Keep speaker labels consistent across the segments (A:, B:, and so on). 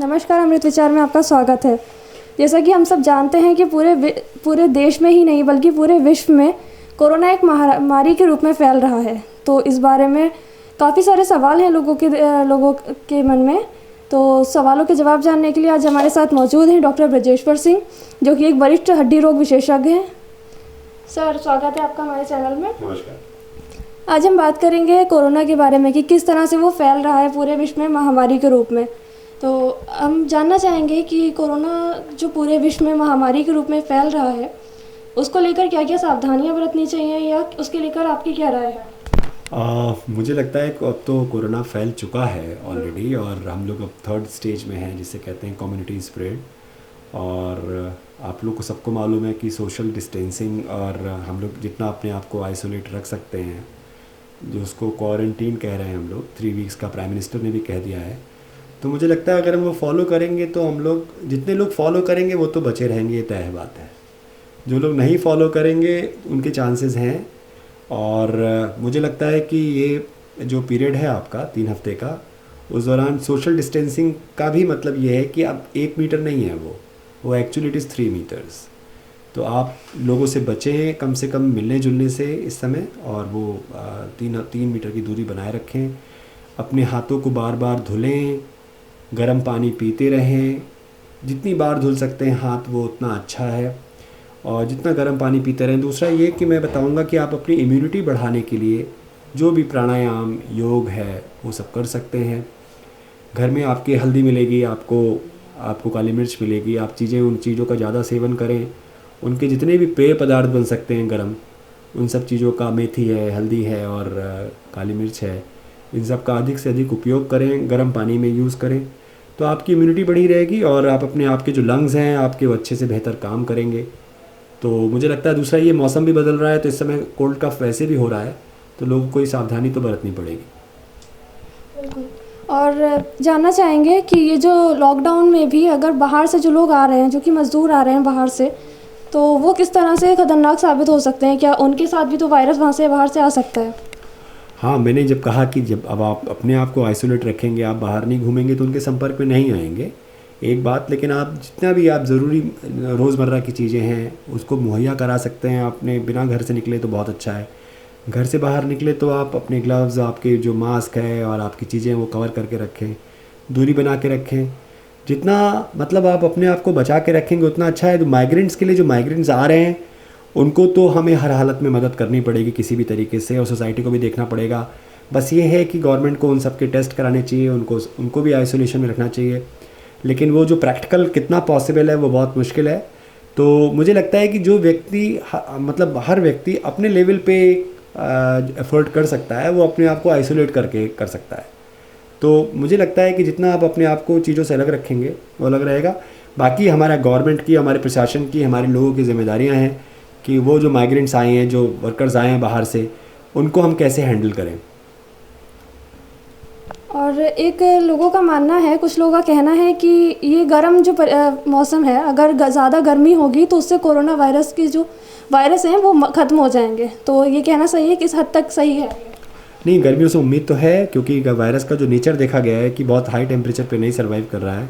A: नमस्कार, अमृत विचार में आपका स्वागत है। जैसा कि हम सब जानते हैं कि पूरे देश में ही नहीं बल्कि पूरे विश्व में कोरोना एक महामारी के रूप में फैल रहा है। तो इस बारे में काफ़ी सारे सवाल हैं लोगों के मन में। तो सवालों के जवाब जानने के लिए आज हमारे साथ मौजूद हैं डॉक्टर ब्रजेश्वर सिंह, जो कि एक वरिष्ठ हड्डी रोग विशेषज्ञ हैं। सर, स्वागत है आपका हमारे चैनल में।
B: नमस्कार।
A: आज हम बात करेंगे कोरोना के बारे में कि किस तरह से वो फैल रहा है पूरे विश्व में महामारी के रूप में। तो हम जानना चाहेंगे कि कोरोना जो पूरे विश्व में महामारी के रूप में फैल रहा है, उसको लेकर क्या क्या सावधानियां बरतनी चाहिए या उसके लेकर आपकी क्या राय है?
B: मुझे लगता है कि अब तो कोरोना फैल चुका है ऑलरेडी और हम लोग अब 3rd स्टेज में हैं, जिसे कहते हैं कम्युनिटी स्प्रेड। और आप लोग को सबको मालूम है कि सोशल डिस्टेंसिंग और हम लोग जितना अपने आप को आइसोलेट रख सकते हैं, जो उसको क्वारंटीन कह रहे हैं हम लोग, 3 वीक्स का प्राइम मिनिस्टर ने भी कह दिया है। तो मुझे लगता है अगर हम वो फॉलो करेंगे तो हम लोग, जितने लोग फॉलो करेंगे वो तो बचे रहेंगे, ये तय बात है। जो लोग नहीं फॉलो करेंगे उनके चांसेस हैं। और मुझे लगता है कि ये जो पीरियड है आपका 3 हफ्ते का, उस दौरान सोशल डिस्टेंसिंग का भी मतलब ये है कि अब 1 मीटर नहीं है, वो एक्चुअली इट इज़ 3 मीटर्स। तो आप लोगों से बचें कम से कम मिलने जुलने से इस समय, और वो 3 मीटर की दूरी बनाए रखें। अपने हाथों को बार बार धुलें, गर्म पानी पीते रहें। जितनी बार धुल सकते हैं हाथ वो उतना अच्छा है, और जितना गर्म पानी पीते रहें। दूसरा ये कि मैं बताऊंगा कि आप अपनी इम्यूनिटी बढ़ाने के लिए जो भी प्राणायाम, योग है, वो सब कर सकते हैं। घर में आपके हल्दी मिलेगी, आपको काली मिर्च मिलेगी। आप उन चीज़ों का ज़्यादा सेवन करें। उनके जितने भी पेय पदार्थ बन सकते हैं गरम, उन सब चीज़ों का, मेथी है, हल्दी है और काली मिर्च है, इन सब का अधिक से अधिक उपयोग करें, गर्म पानी में यूज़ करें। तो आपकी इम्यूनिटी बढ़ी रहेगी और आप अपने आपके जो लंग्स हैं आपके, वो अच्छे से बेहतर काम करेंगे। तो मुझे लगता है दूसरा, ये मौसम भी बदल रहा है तो इस समय कोल्ड कफ वैसे भी हो रहा है, तो लोगों को सावधानी तो बरतनी पड़ेगी।
A: बिल्कुल। और जानना चाहेंगे कि ये जो लॉकडाउन में भी अगर बाहर से जो लोग आ रहे हैं, जो कि मज़दूर आ रहे हैं बाहर से, तो वो किस तरह से ख़तरनाक साबित हो सकते हैं? क्या उनके साथ भी तो वायरस बाहर से आ सकता है?
B: हाँ, मैंने जब कहा कि जब अब आप अपने आप को आइसोलेट रखेंगे, आप बाहर नहीं घूमेंगे तो उनके संपर्क में नहीं आएंगे, एक बात। लेकिन आप जितना भी आप ज़रूरी रोज़मर्रा की चीज़ें हैं उसको मुहैया करा सकते हैं। आपने बिना घर से निकले तो बहुत अच्छा है। घर से बाहर निकले तो आप अपने ग्लव्स, आपके जो मास्क है और आपकी चीज़ें वो कवर करके रखें, दूरी बना के रखें। जितना मतलब आप अपने आप को बचा के रखेंगे उतना अच्छा है। तो माइग्रेंट्स के लिए, जो माइग्रेंट्स आ रहे हैं उनको तो हमें हर हालत में मदद करनी पड़ेगी किसी भी तरीके से, और सोसाइटी को भी देखना पड़ेगा। बस ये है कि गवर्नमेंट को उन सब के टेस्ट कराने चाहिए, उनको भी आइसोलेशन में रखना चाहिए। लेकिन वो जो प्रैक्टिकल कितना पॉसिबल है वो बहुत मुश्किल है। तो मुझे लगता है कि जो व्यक्ति, मतलब हर व्यक्ति अपने लेवल पे एफर्ट कर सकता है, वो अपने आप को आइसोलेट करके कर सकता है। तो मुझे लगता है कि जितना आप अपने आप को चीज़ों से अलग रखेंगे वो अलग रहेगा। बाकी हमारा गवर्नमेंट की, हमारे प्रशासन की, हमारे लोगों की जिम्मेदारियां हैं कि वो जो माइग्रेंट्स आए हैं, जो वर्कर्स आए हैं बाहर से, उनको हम कैसे हैंडल करें।
A: और एक लोगों का मानना है, कुछ लोगों का कहना है कि ये गर्म जो मौसम है, अगर ज़्यादा गर्मी होगी तो उससे कोरोना वायरस के जो वायरस हैं वो ख़त्म हो जाएंगे। तो ये कहना सही है? किस हद तक सही है?
B: नहीं, गर्मियों से उम्मीद तो है, क्योंकि वायरस का जो नेचर देखा गया है कि बहुत हाई टेम्परेचर पे नहीं सर्वाइव कर रहा है।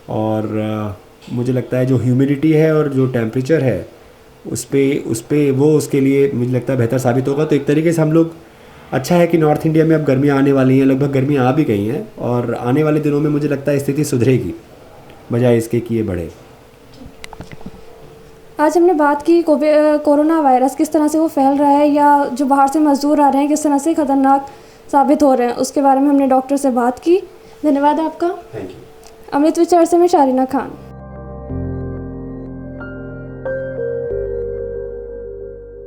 B: और मुझे लगता है जो ह्यूमिडिटी है और जो टेम्परेचर है उस पे वो उसके लिए मुझे लगता है बेहतर साबित होगा। तो एक तरीके से हम लोग, अच्छा है कि नॉर्थ इंडिया में अब गर्मियाँ आने वाली हैं, लगभग गर्मियाँ आ भी गई हैं, और आने वाले दिनों में मुझे लगता है स्थिति सुधरेगी बजाय इसके कि ये बढ़े।
A: आज हमने बात की कोरोना वायरस किस तरह से वो फैल रहा है, या जो बाहर से मजदूर आ रहे हैं किस तरह से ख़तरनाक साबित हो रहे हैं, उसके बारे में हमने डॉक्टर से बात की। धन्यवाद आपका।
B: Thank you.
A: अमृत विचार से मैं शारीना खान।